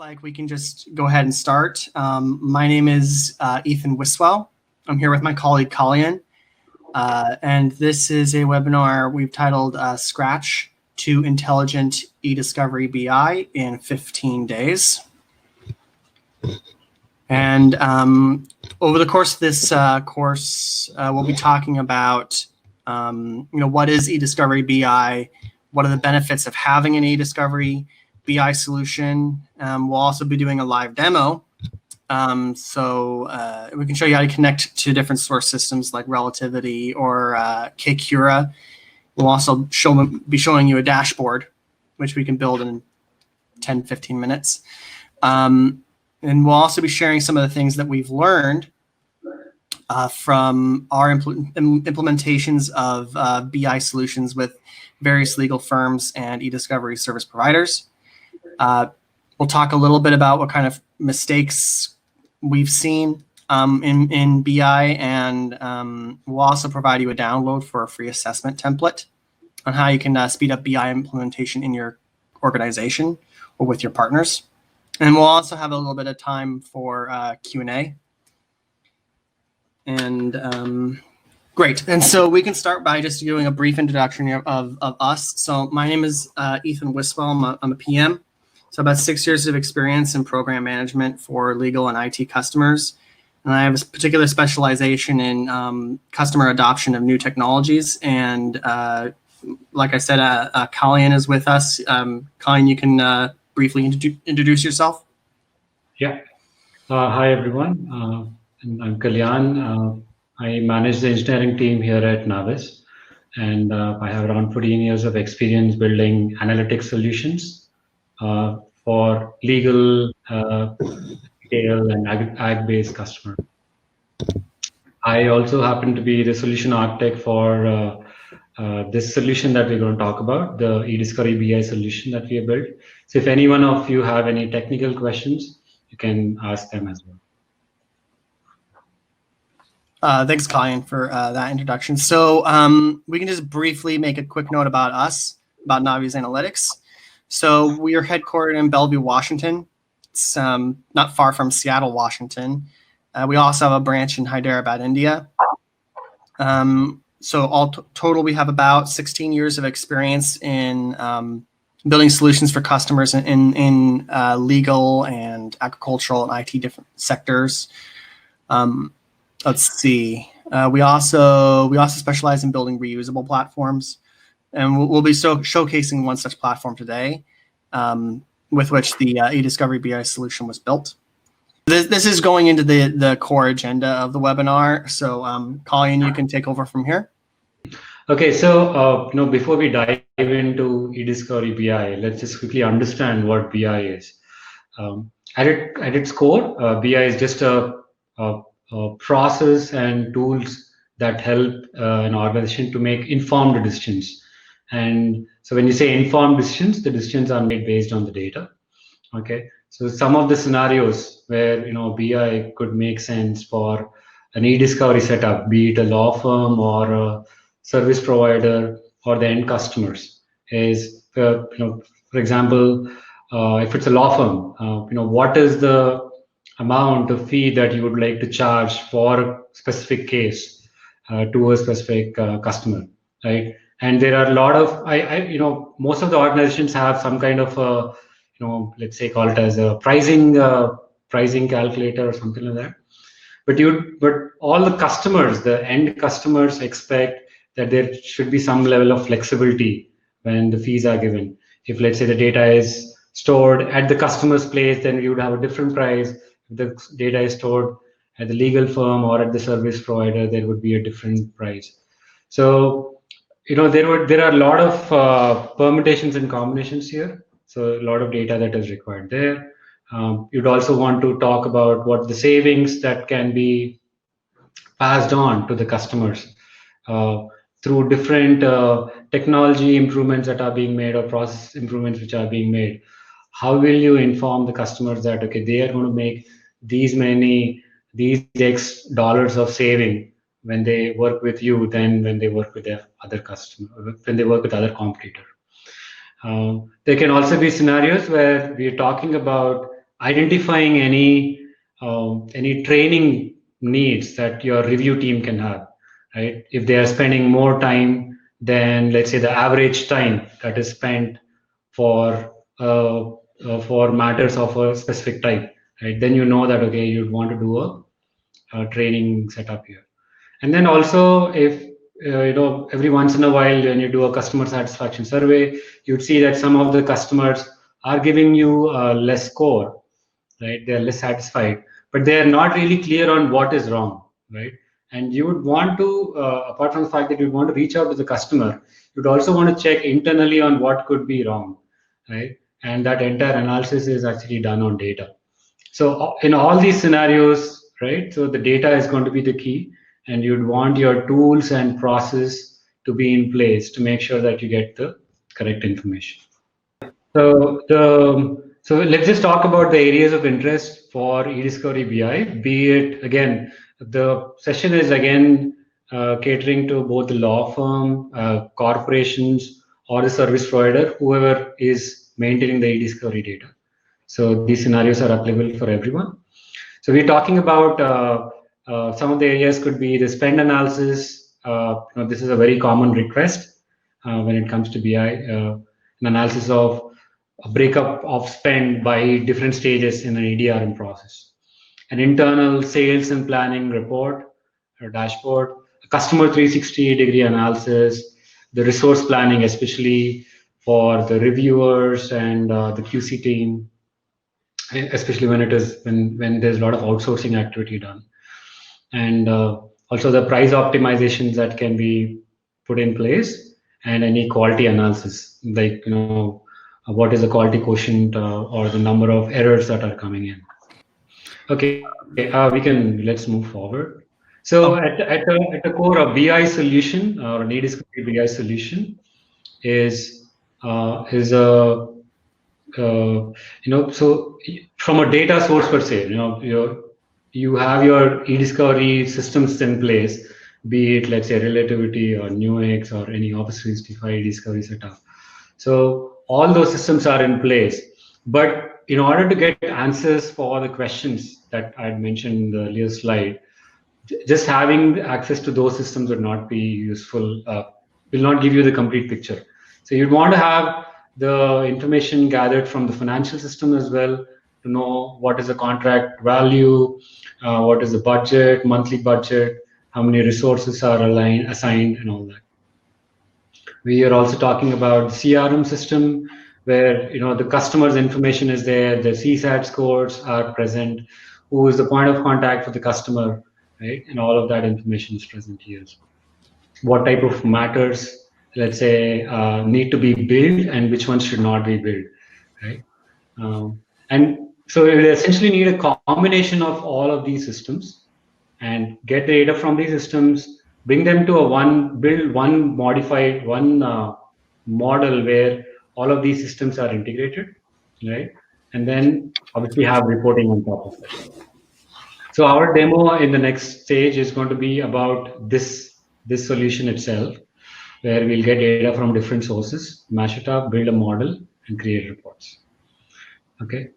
like we can just go ahead and start. My name is Ethan Wiswell. I'm here with my colleague Colleen, and this is a webinar we've titled Scratch to Intelligent eDiscovery BI in 15 days. And over the course of this course, we'll be talking about what is eDiscovery BI, what are the benefits of having an eDiscovery BI solution. We'll also be doing a live demo. So we can show you how to connect to different source systems like Relativity or Kcura. We'll also be showing you a dashboard, which we can build in 10, 15 minutes. And we'll also be sharing some of the things that we've learned from our implementations of BI solutions with various legal firms and eDiscovery service providers. We'll talk a little bit about what kind of mistakes we've seen in BI, and we'll also provide you a download for a free assessment template on how you can speed up BI implementation in your organization or with your partners. And we'll also have a little bit of time for Q&A. And great. And so we can start by just doing a brief introduction of us. So my name is Ethan Wiswell. I'm a PM. So about 6 years of experience in program management for legal and IT customers. And I have a particular specialization in customer adoption of new technologies. And like I said, Colleen is with us. Colleen, you can briefly introduce yourself. Yeah. Hi, everyone. I'm Kalyan. I manage the engineering team here at Navis. And I have around 14 years of experience building analytics solutions for legal, retail, and ag-based customer. I also happen to be the solution architect for this solution that we're going to talk about, the eDiscovery BI solution that we have built. So if any one of you have any technical questions, you can ask them as well. Thanks, Colleen, for that introduction. So we can just briefly make a quick note about us, about Navi's Analytics. So we are headquartered in Bellevue, Washington. It's not far from Seattle, Washington. We also have a branch in Hyderabad, India. So all total, we have about 16 years of experience in building solutions for customers in legal and agricultural and IT different sectors. Let's see. We also specialize in building reusable platforms. And we'll be showcasing one such platform today, with which the eDiscovery BI solution was built. This is going into the core agenda of the webinar. So, Colleen, you can take over from here. Okay. So, before we dive into eDiscovery BI, let's just quickly understand what BI is. At its core, BI is just a process and tools that help an organization to make informed decisions. And so when you say informed decisions, the decisions are made based on the data. Okay. So some of the scenarios where BI could make sense for an eDiscovery setup, be it a law firm or a service provider or the end customers, is for example, if it's a law firm, what is the amount of fee that you would like to charge for a specific case to a specific customer, right? And there are a lot of, most of the organizations have some kind of, let's say call it as a pricing calculator or something like that. But all the customers, the end customers, expect that there should be some level of flexibility when the fees are given. If let's say the data is stored at the customer's place, then you would have a different price. If the data is stored at the legal firm or at the service provider, there would be a different price. So there are a lot of permutations and combinations here. So a lot of data that is required there. You'd also want to talk about what the savings that can be passed on to the customers through different technology improvements that are being made or process improvements which are being made. How will you inform the customers that, okay, they are going to make these X dollars of saving when they work with you than when they work with their other customer, when they work with other competitor. There can also be scenarios where we are talking about identifying any training needs that your review team can have, right? If they are spending more time than, let's say, the average time that is spent for matters of a specific type, right? Then you know that, okay, you'd want to do a training setup here. And then also, if every once in a while when you do a customer satisfaction survey, you'd see that some of the customers are giving you less score, right? They're less satisfied, but they are not really clear on what is wrong, right? And you would want to, apart from the fact that you'd want to reach out to the customer, you'd also want to check internally on what could be wrong, right? And that entire analysis is actually done on data. So in all these scenarios, right? So the data is going to be the key, and you'd want your tools and process to be in place to make sure that you get the correct information. So let's just talk about the areas of interest for eDiscovery BI. Be it, again, the session is again catering to both the law firm, corporations, or the service provider, whoever is maintaining the eDiscovery data. So these scenarios are applicable for everyone. So we're talking about some of the areas could be the spend analysis. This is a very common request when it comes to BI, an analysis of a breakup of spend by different stages in an EDRM process, an internal sales and planning report or dashboard, a customer 360-degree analysis, the resource planning, especially for the reviewers and the QC team, especially when it is when there's a lot of outsourcing activity done, and also the price optimizations that can be put in place, and any quality analysis, like what is the quality quotient or the number of errors that are coming in. Okay, let's move forward. So at the core of BI solution or an eDiscovery BI solution is a so from a data source per se, you have your eDiscovery systems in place, be it, let's say, Relativity or Nuix or any Office 365 eDiscovery setup. So all those systems are in place, but in order to get answers for the questions that I had mentioned in the earlier slide, just having access to those systems would not be useful, will not give you the complete picture. So you'd want to have the information gathered from the financial system as well, to know what is the contract value, what is the budget, monthly budget, how many resources are assigned, and all that. We are also talking about CRM system, where the customer's information is there, the CSAT scores are present, who is the point of contact for the customer, right? And all of that information is present here. What type of matters, let's say, need to be billed and which ones should not be billed, right? And so we essentially need a combination of all of these systems and get the data from these systems, bring them to build one modified model where all of these systems are integrated, right? And then obviously have reporting on top of it. So our demo in the next stage is going to be about this solution itself, where we'll get data from different sources, mash it up, build a model, and create reports. Okay.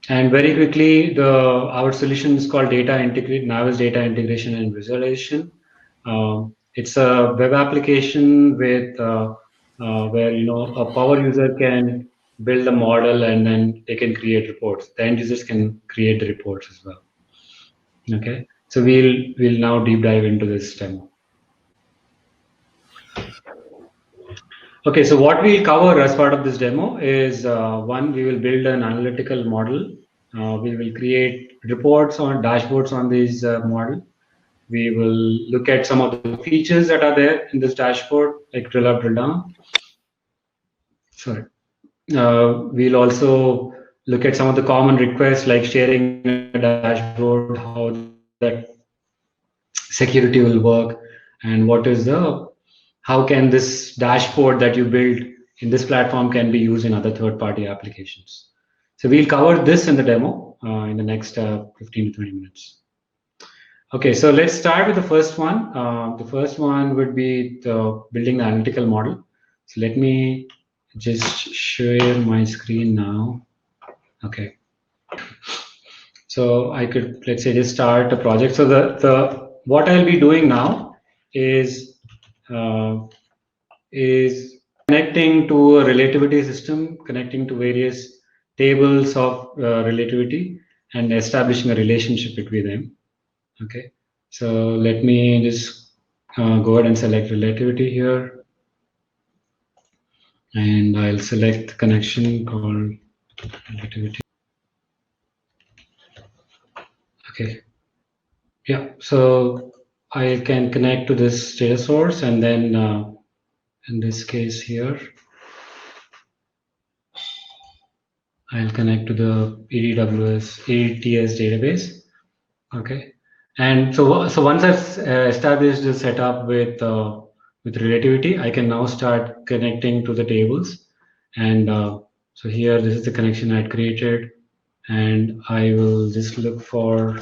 And very quickly, our solution is called Navi's Data Integration and Visualization. It's a web application with where a power user can build a model and then they can create reports. The end users can create the reports as well. Okay, so we'll now deep dive into this demo. Okay, so what we'll cover as part of this demo is one, we will build an analytical model. We will create reports on dashboards on this model. We will look at some of the features that are there in this dashboard, like drill up, drill down. Sorry. We'll also look at some of the common requests, like sharing a dashboard, how that security will work, and how can this dashboard that you build in this platform can be used in other third-party applications. So we'll cover this in the demo in the next 15 to 20 minutes. Okay, so let's start with the first one. The first one would be building the analytical model. So let me just share my screen now. Okay. So I could, let's say, just start a project. So the what I'll be doing now is connecting to a relativity system, connecting to various tables of relativity and establishing a relationship between them. Okay, so let me just go ahead and select relativity here, and I'll select the connection called relativity. Okay, yeah, so I can connect to this data source, and then in this case here, I'll connect to the EDS database. Okay, and so once I've established the setup with relativity, I can now start connecting to the tables. And so here, this is the connection I had created, and I will just look for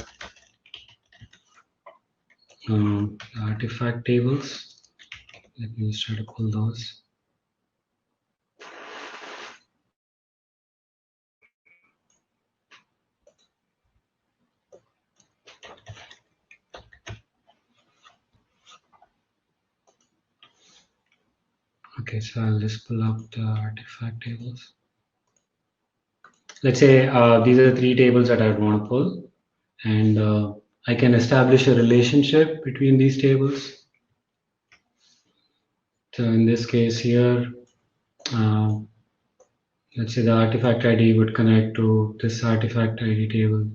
artifact tables. Let me just try to pull those. Okay, so I'll just pull up the artifact tables. Let's say these are the three tables that I would want to pull, and I can establish a relationship between these tables. So in this case here, uh, let's say the artifact ID would connect to this artifact ID table.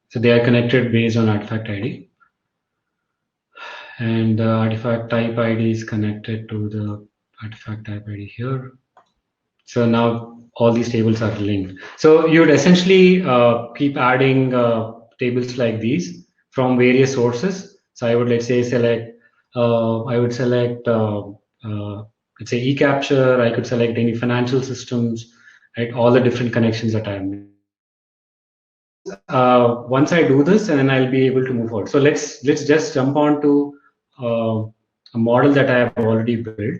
So they are connected based on artifact ID, and the artifact type ID is connected to the artifact type ID here. So now all these tables are linked. So you would essentially keep adding tables like these from various sources. So I would, let's say, I would select, let's say, eCapture. I could select any financial systems, right? All the different connections that I have made. Once I do this, and then I'll be able to move forward. So let's just jump on to a model that I have already built.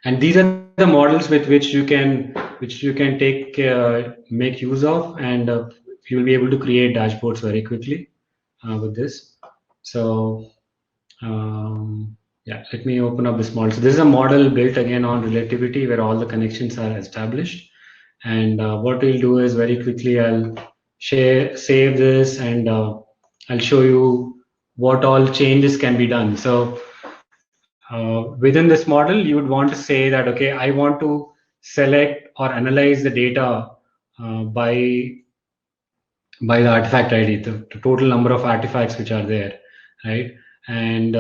And these are the models with which you can take make use of, and you'll be able to create dashboards very quickly with this. So yeah, let me open up this model. So this is a model built again on relativity where all the connections are established. And what we'll do is very quickly I'll save this, and I'll show you what all changes can be done. So within this model, you would want to say that, okay, I want to select or analyze the data by the artifact ID, the total number of artifacts which are there, right? And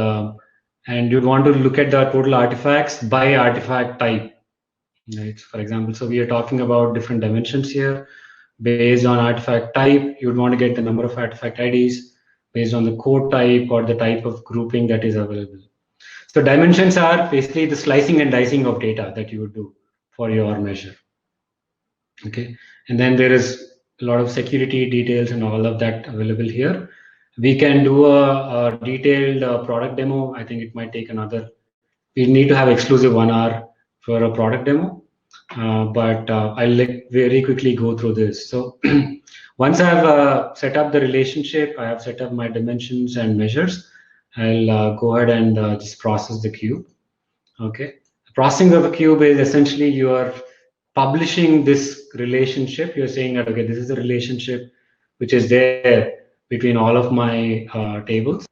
and you'd want to look at the total artifacts by artifact type, right? For example, so we are talking about different dimensions here. Based on artifact type, you'd want to get the number of artifact IDs based on the code type or the type of grouping that is available. So dimensions are basically the slicing and dicing of data that you would do for your measure. Okay, and then there is a lot of security details and all of that available here. We can do a detailed product demo. I think it might take another. We need to have exclusive 1 hour for a product demo, but I'll very quickly go through this. So once I've set up the relationship, I have set up my dimensions and measures. I'll go ahead and just process the cube. Okay, the processing of a cube is essentially you are publishing this relationship. You're saying that, okay, this is the relationship which is there between all of my tables,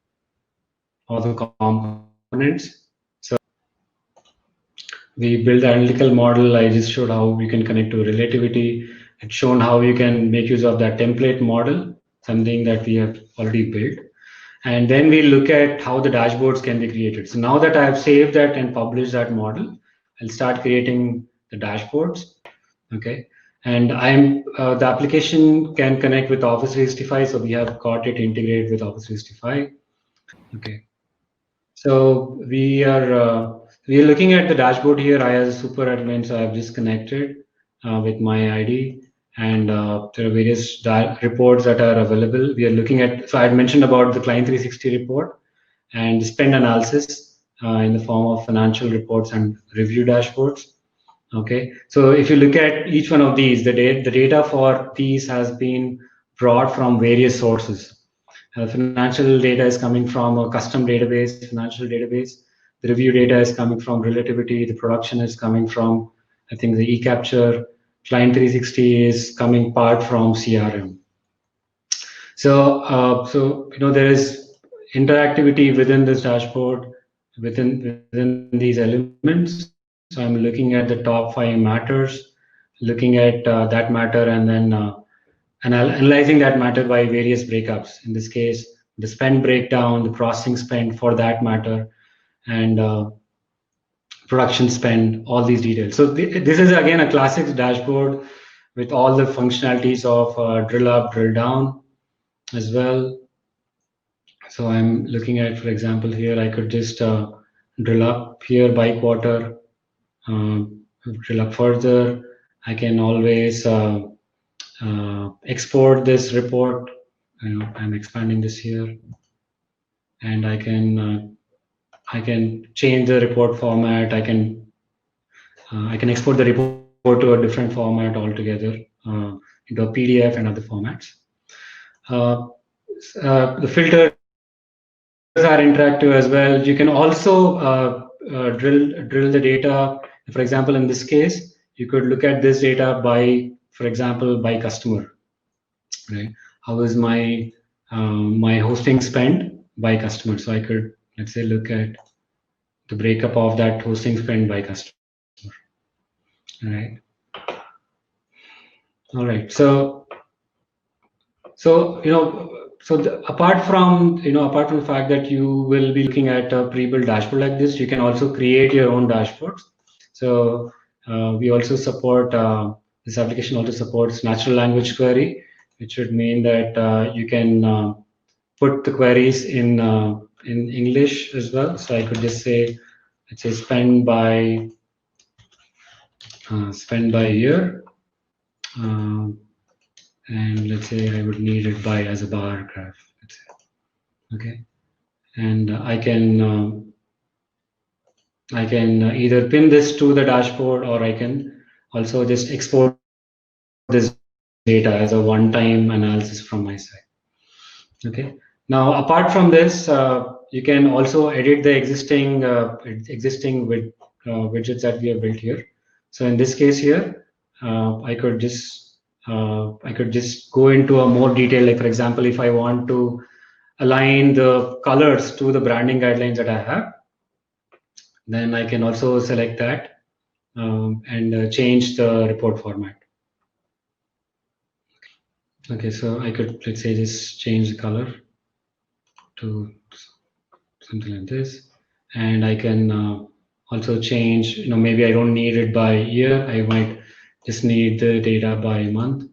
all the components. So we build the analytical model. I just showed how you can connect to relativity. It's shown how you can make use of that template model, something that we have already built. And then we look at how the dashboards can be created. So now that I have saved that and published that model, I'll start creating the dashboards. Okay, and the application can connect with Office 365, so we have got it integrated with Office 365. Okay, so we are looking at the dashboard here. I as a super admin, so I've just connected with my ID, and there are various reports that are available. We are looking at, so I had mentioned about the Client 360 report and spend analysis in the form of financial reports and review dashboards. Okay, so if you look at each one of these, the data for these has been brought from various sources. Financial data is coming from a custom database, financial database. The review data is coming from relativity. The production is coming from, I think, the eCapture. Client 360 is coming part from CRM. So there is interactivity within this dashboard, within these elements. So I'm looking at the top 5 matters, looking at that matter, and then analyzing that matter by various breakups. In this case, the spend breakdown, the processing spend for that matter, and production spend, all these details. So this is again a classic dashboard with all the functionalities of drill up, drill down as well. So I'm looking at, for example, here I could just drill up here by quarter, drill up further. I can always export this report. I'm expanding this here, and I can change the report format. I can export the report to a different format altogether, into a PDF and other formats. The filters are interactive as well. You can also drill the data. For example, in this case, you could look at this data by, for example, by customer, right? How is my hosting spend by customer? So I could, let's say, look at the breakup of that hosting spend by customer, right? All right. Apart from the fact that you will be looking at a pre-built dashboard like this, you can also create your own dashboards. So we also support, this application also supports natural language query, which would mean that you can put the queries in English as well. So I could just say, let's say spend by year, and let's say I would need it by as a bar graph. Let's say. Okay, and I can either pin this to the dashboard, or I can also just export this data as a one-time analysis from my side. Okay. Now, apart from this, you can also edit the existing widgets that we have built here. So in this case here, I could just go into a more detail. Like for example, if I want to align the colors to the branding guidelines that I have, then I can also select that and change the report format. Okay, so I could, let's say, just change the color to something like this, and I can also change, maybe I don't need it by year, I might just need the data by month,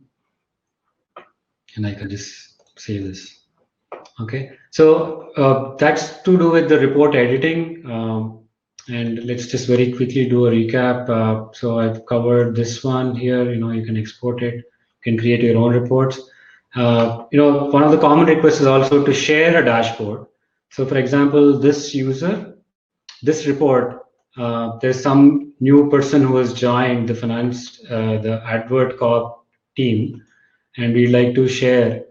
and I can just save this. Okay, so that's to do with the report editing, and let's just very quickly do a recap. So I've covered this one here. You can export it, you can create your own reports. One of the common requests is also to share a dashboard. So for example, this user, this report, there's some new person who has joined the Advert Corp team, and we'd like to share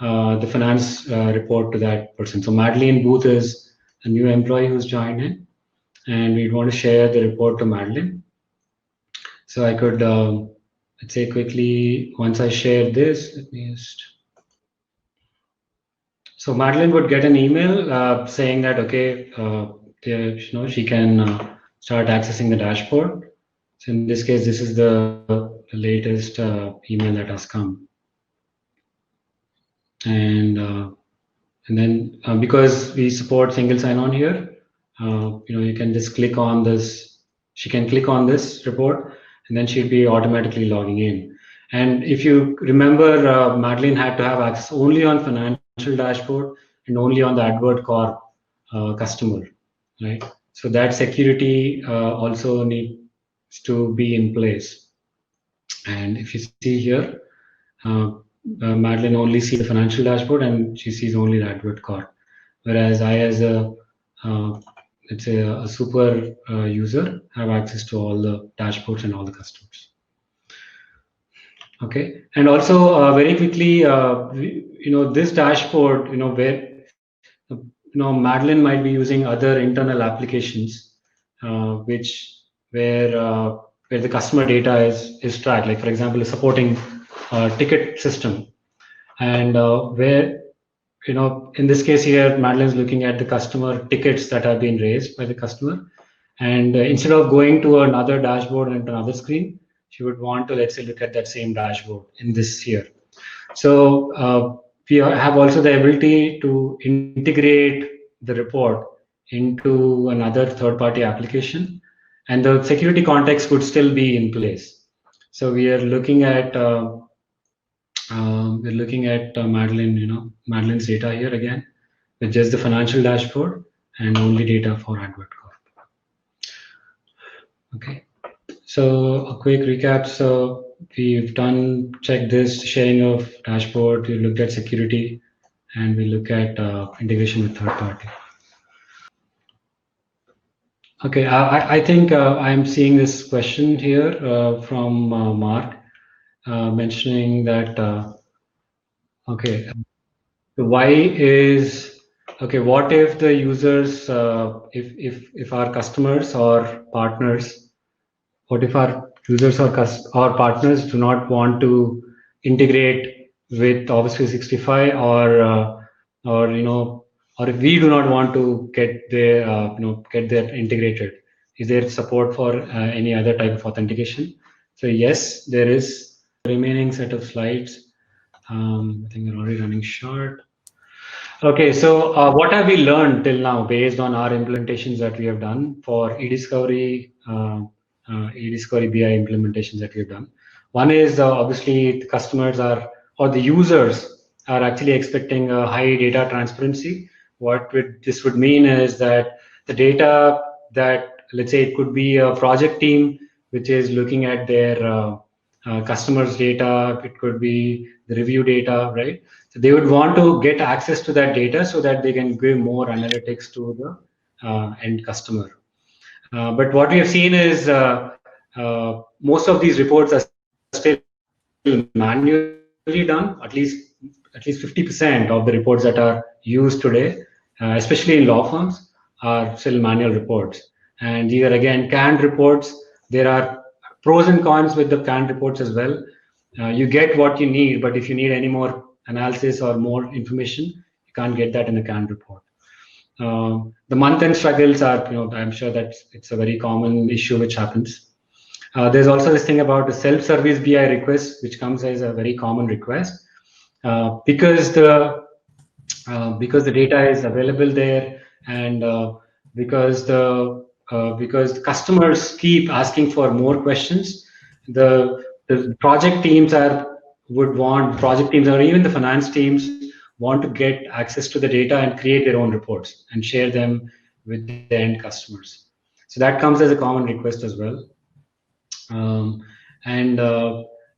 the finance report to that person. So Madeline Booth is a new employee who's joined in, and we'd want to share the report to Madeline. So I could, let's say quickly, once I share this, let me just. So Madeline would get an email saying that, okay, she can start accessing the dashboard. So in this case, this is the latest email that has come. And then because we support single sign-on here, you can just click on this. She can click on this report, and then she'll be automatically logging in. And if you remember, Madeline had to have access only on financial dashboard and only on the Advert Corp customer, right? So that security also needs to be in place. And if you see here, Madeline only sees the financial dashboard and she sees only the Advert Corp. Whereas I, as a let's say a super user have access to all the dashboards and all the customers. Okay, and also very quickly, this dashboard, where Madeline might be using other internal applications, which where the customer data is tracked. Like for example, a supporting ticket system, and where in this case here, Madeline's looking at the customer tickets that have been raised by the customer, and instead of going to another dashboard and another screen, she would want to, let's say, look at that same dashboard in this here. So we have also the ability to integrate the report into another third-party application, and the security context would still be in place. So we are looking at Madeline, Madeline's data here again, with just the financial dashboard and only data for Android Corp. Okay, so a quick recap. So we've done check this sharing of dashboard. We looked at security, and we look at integration with third party. Okay, I think I'm seeing this question here from Mark mentioning that okay, why is okay? What if the users, if our customers or partners, what if our users or partners do not want to integrate with Office 365, or or if we do not want to get that integrated? Is there support for any other type of authentication? So yes, there is. Remaining set of slides. I think we're already running short. Okay, so what have we learned till now based on our implementations that we have done for eDiscovery, eDiscovery BI implementations that we have done? One is obviously the customers or the users are actually expecting a high data transparency. What this would mean is that the data that, let's say, it could be a project team which is looking at their customers' data, it could be the review data, right? So they would want to get access to that data so that they can give more analytics to the end customer. But what we have seen is most of these reports are still manually done. At least 50% of the reports that are used today, especially in law firms, are still manual reports. And these are again canned reports. There are pros and cons with the canned reports as well. You get what you need, but if you need any more analysis or more information, you can't get that in a canned report. The month-end struggles are, I'm sure that it's a very common issue which happens. There's also this thing about the self-service BI request, which comes as a very common request because the data is available there, and because customers keep asking for more questions. The project teams or even the finance teams want to get access to the data and create their own reports and share them with the end customers. So that comes as a common request as well.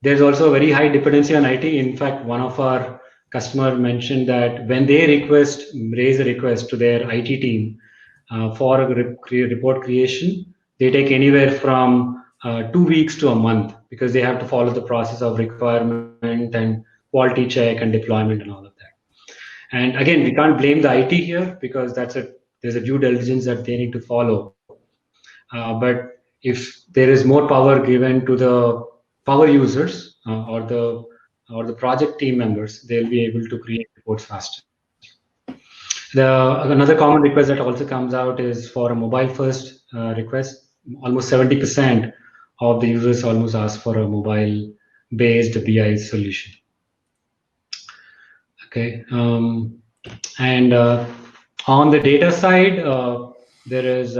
There's also a very high dependency on IT. In fact, one of our customers mentioned that when they raise a request to their IT team for a report creation, they take anywhere from 2 weeks to a month, because they have to follow the process of requirement and quality check and deployment and all of that. And again, we can't blame the IT here, because there's a due diligence that they need to follow. But if there is more power given to the power users or the project team members, they'll be able to create reports faster. Another common request that also comes out is for a mobile first request. Almost 70% of the users almost ask for a mobile based BI solution. Okay, and on the data side, there is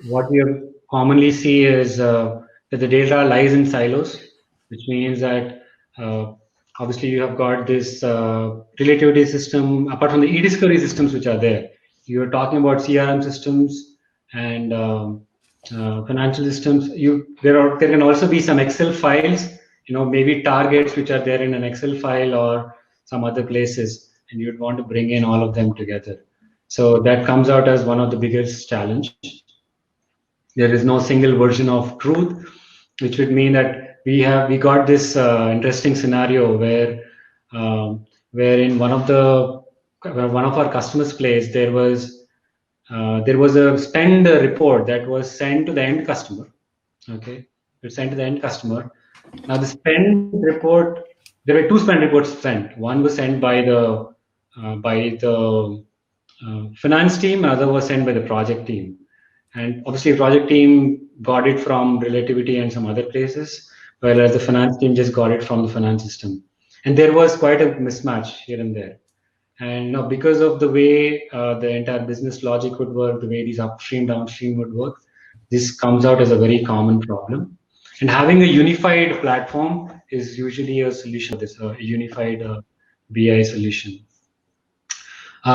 what we commonly see is that the data lies in silos, which means that obviously you have got this relativity system. Apart from the eDiscovery systems which are there, you are talking about CRM systems and financial systems. There can also be some Excel files, maybe targets which are there in an Excel file or some other places, and you'd want to bring in all of them together. So that comes out as one of the biggest challenge. There is no single version of truth, which would mean that we got this interesting scenario where in one of our customers' place there was a spend report that was sent to the end customer. Okay, it's sent to the end customer. Now the spend report, there were two spend reports sent. One was sent by the finance team, another was sent by the project team. And obviously, the project team got it from Relativity and some other places, whereas the finance team just got it from the finance system. And there was quite a mismatch here and there. And because of the way the entire business logic would work, the way these upstream, downstream would work, this comes out as a very common problem. And having a unified platform is usually a solution for this, a unified BI solution.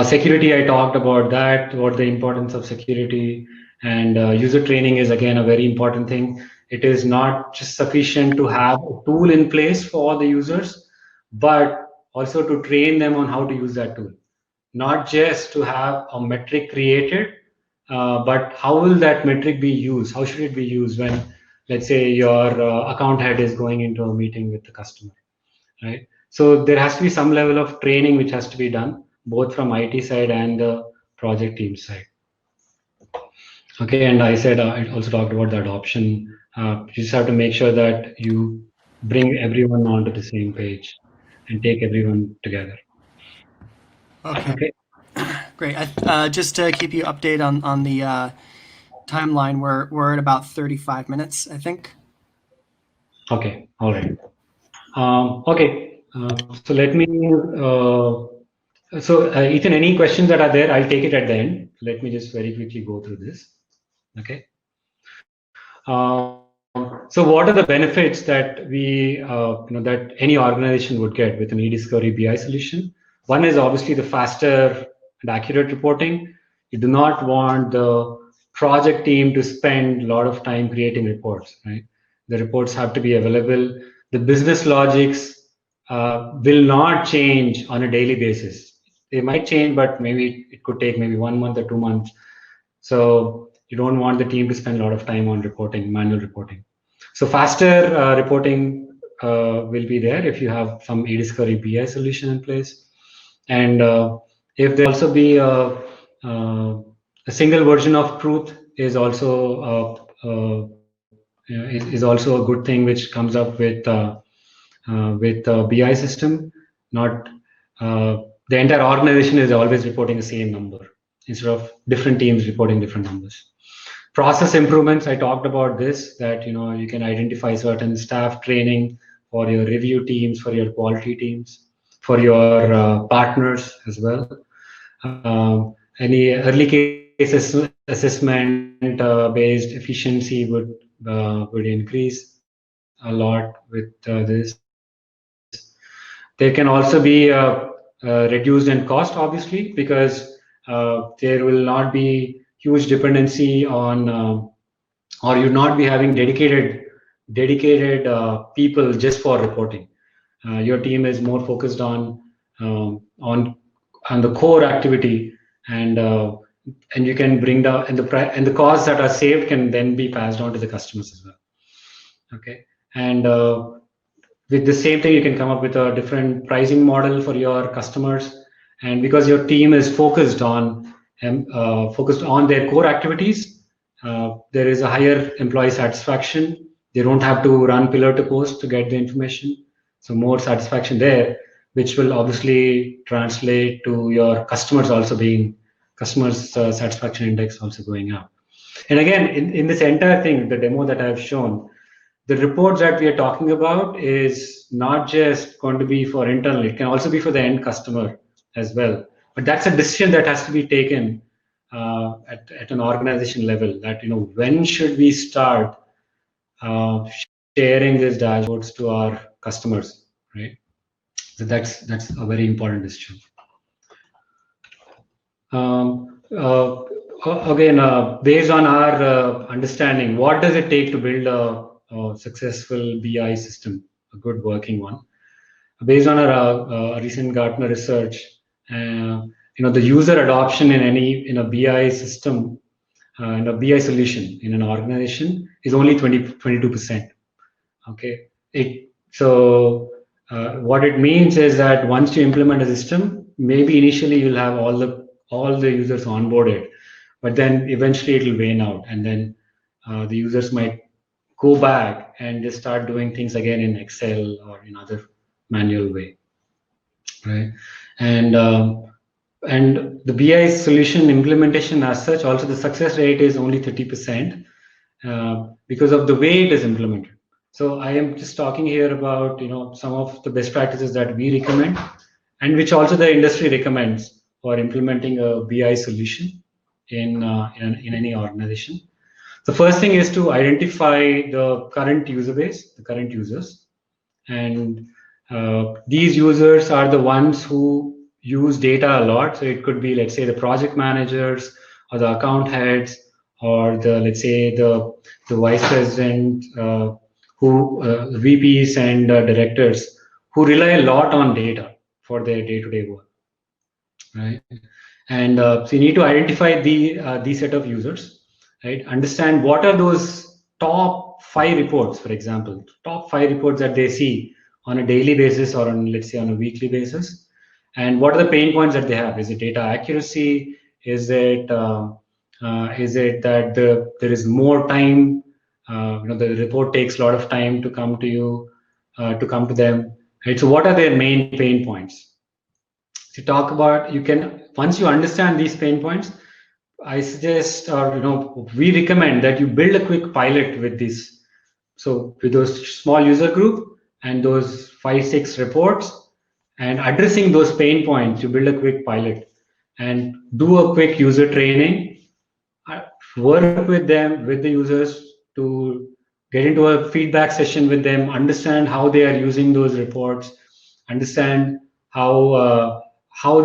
Security, I talked about that, what the importance of security, and user training is again a very important thing. It is not just sufficient to have a tool in place for all the users, but also to train them on how to use that tool. Not just to have a metric created, but how will that metric be used? How should it be used when, let's say, your account head is going into a meeting with the customer, right? So there has to be some level of training which has to be done, both from IT side and the project team side. Okay, and I said I also talked about the adoption. You just have to make sure that you bring everyone onto the same page and take everyone together. Okay, Okay. great. Just to keep you updated on the timeline, we're at about 35 minutes, I think. Okay. All right. Okay. So let me. Ethan, any questions that are there? I'll take it at the end. Let me just very quickly go through this. Okay. So what are the benefits that that any organization would get with an eDiscovery BI solution? One is obviously the faster and accurate reporting. You do not want the project team to spend a lot of time creating reports, right? The reports have to be available. The business logics will not change on a daily basis. They might change, but maybe it could take maybe 1 month or 2 months. So you don't want the team to spend a lot of time on reporting, manual reporting. So faster reporting will be there if you have some eDiscovery BI solution in place. And if there also be a single version of truth is also is also a good thing which comes up with BI system. Not the entire organization is always reporting the same number instead of different teams reporting different numbers. Process improvements, I talked about this, that you can identify certain staff training for your review teams, for your quality teams, for your partners as well. Any early case assessment based efficiency would increase a lot with this. There can also be reduced in cost, obviously, because there will not be huge dependency on, or you'll not be having dedicated people just for reporting. Your team is more focused um, on on the core activity, and you can bring down, and the costs that are saved can then be passed on to the customers as well. Okay, and with the same thing, you can come up with a different pricing model for your customers. And because your team is focused on their core activities, there is a higher employee satisfaction. They don't have to run pillar to post to get the information. So more satisfaction there, which will obviously translate to your customers satisfaction index also going up. And again, in this entire thing, the demo that I've shown, the reports that we are talking about is not just going to be for internal, it can also be for the end customer as well. But that's a decision that has to be taken at an organization level, that when should we start sharing these dashboards to our customers, right? So that's a very important decision. Again, based on our understanding, what does it take to build a successful BI system, a good working one? Based on our recent Gartner research, the user adoption in a BI system, in a BI solution in an organization is only 22%. Okay, what it means is that once you implement a system, maybe initially you'll have all the users onboarded, but then eventually it will wane out, and then the users might go back and just start doing things again in Excel or in other manual way, right? And the BI solution implementation as such, also the success rate is only 30% because of the way it is implemented. So I am just talking here about some of the best practices that we recommend, and which also the industry recommends for implementing a BI solution in any organization. The first thing is to identify the current user base, the current users, and these users are the ones who use data a lot. So it could be, let's say, the project managers or the account heads, or let's say the vice president, VPs and directors who rely a lot on data for their day-to-day work, right? And so you need to identify these set of users, right? Understand what are those top 5 reports, for example, top 5 reports that they see on a daily basis or on, let's say, on a weekly basis, and what are the pain points that they have. Is it data accuracy? Is it that there is more time? The report takes a lot of time to come to you, to come to them, right? So what are their main pain points? To talk about, once you understand these pain points, I suggest, or we recommend that you build a quick pilot with this. So with those small user group and those 5-6 reports, and addressing those pain points, you build a quick pilot and do a quick user training, work with them, with the users, to get into a feedback session with them, understand how they are using those reports, understand how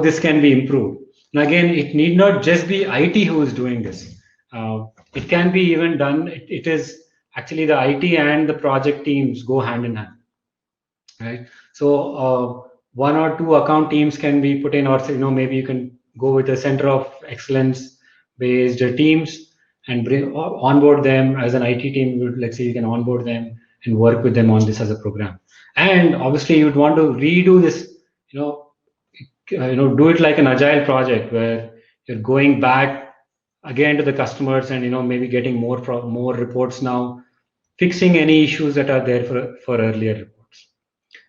this can be improved. And again, it need not just be IT who is doing this. It can be even done. It is actually the IT and the project teams go hand in hand, right? So 1 or 2 account teams can be put in, or maybe you can go with a center of excellence based teams and onboard them as an IT team. Let's say you can onboard them and work with them on this as a program. And obviously you'd want to redo this, do it like an agile project where you're going back again to the customers and maybe getting more reports now, fixing any issues that are there for earlier reports.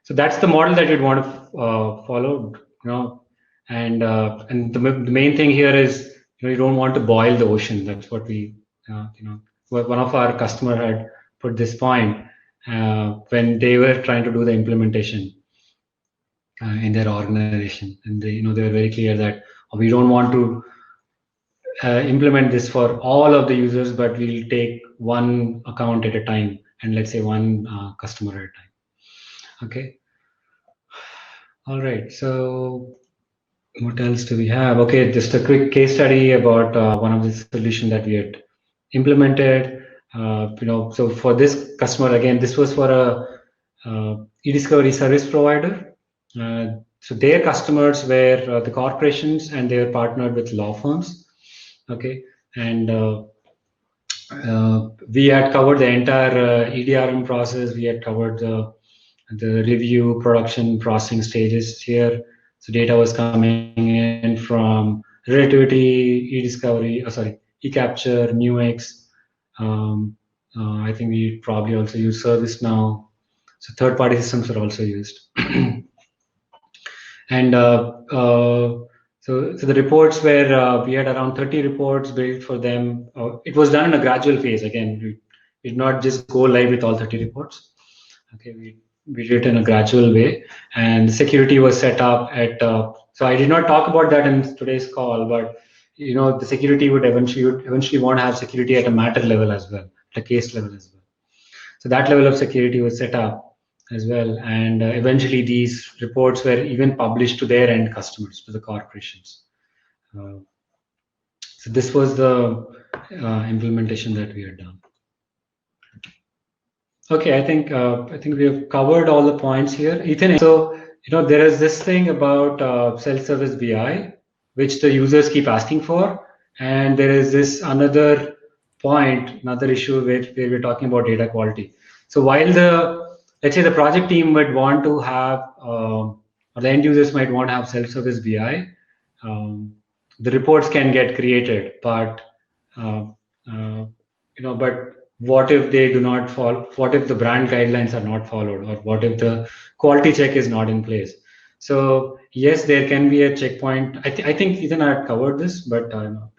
So that's the model that you'd want to follow, and the main thing here is you don't want to boil the ocean. That's what one of our customer had put this point when they were trying to do the implementation in their organization, and they were very clear that we don't want to implement this for all of the users, but we'll take one account at a time, and let's say one customer at a time. Okay. All right. So what else do we have? Okay, just a quick case study about one of the solutions that we had implemented. So for this customer, again, this was for a eDiscovery service provider. So their customers were the corporations, and they were partnered with law firms. Okay, and we had covered the entire EDRM process. We had covered the review, production, processing stages here. So data was coming in from relativity, eDiscovery, eCapture, Nuix. I think we probably also use ServiceNow. So third-party systems are also used. And so the reports were, we had around 30 reports built for them. It was done in a gradual phase. Again, we did not just go live with all 30 reports. Okay, we did it in a gradual way, and security was set up at. So I did not talk about that in today's call, but the security would eventually want to have security at a matter level as well, at a case level as well. So that level of security was set up as well, and eventually these reports were even published to their end customers, to the corporations. So this was the implementation that we had done. Okay, I think we have covered all the points here, Ethan. So there is this thing about self-service BI. which the users keep asking for. And there is this another point, another issue where we're talking about data quality. So while let's say the project team would want to have, or the end users might want to have self-service BI, the reports can get created, but but what if they do not follow? What if the brand guidelines are not followed, or what if the quality check is not in place? So yes, there can be a checkpoint. I think Ethan had covered this, but I'll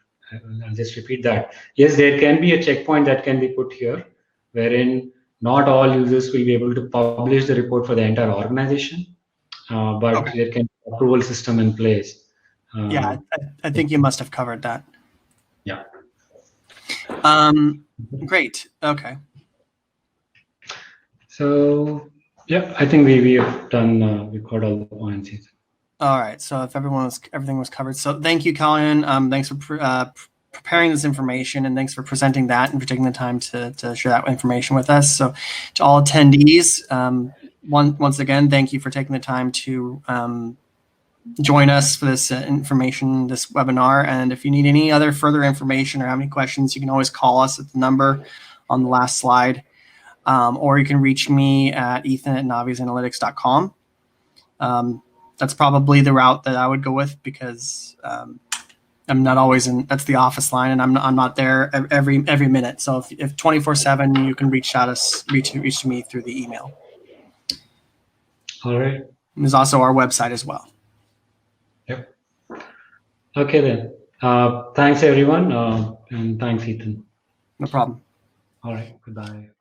just repeat that. Yes, there can be a checkpoint that can be put here, wherein not all users will be able to publish the report for the entire organization, but there can be approval system in place. Yeah, I think you must have covered that. Yeah. Great. Okay. So yeah, I think we have done. We got all the points. All right. So if everything was covered. So thank you, Colin. Thanks for preparing this information, and thanks for presenting that and for taking the time to share that information with us. So to all attendees, once again, thank you for taking the time to join us for this this webinar. And if you need any other further information or have any questions, you can always call us at the number on the last slide, or you can reach me at ethan@navisanalytics.com. That's probably the route that I would go with, because I'm not always in. That's the office line, and I'm not there every minute. So if 24/7, you can reach me through the email. All right. And there's also our website as well. Yep. Okay then. Thanks everyone, and thanks Ethan. No problem. All right. Goodbye.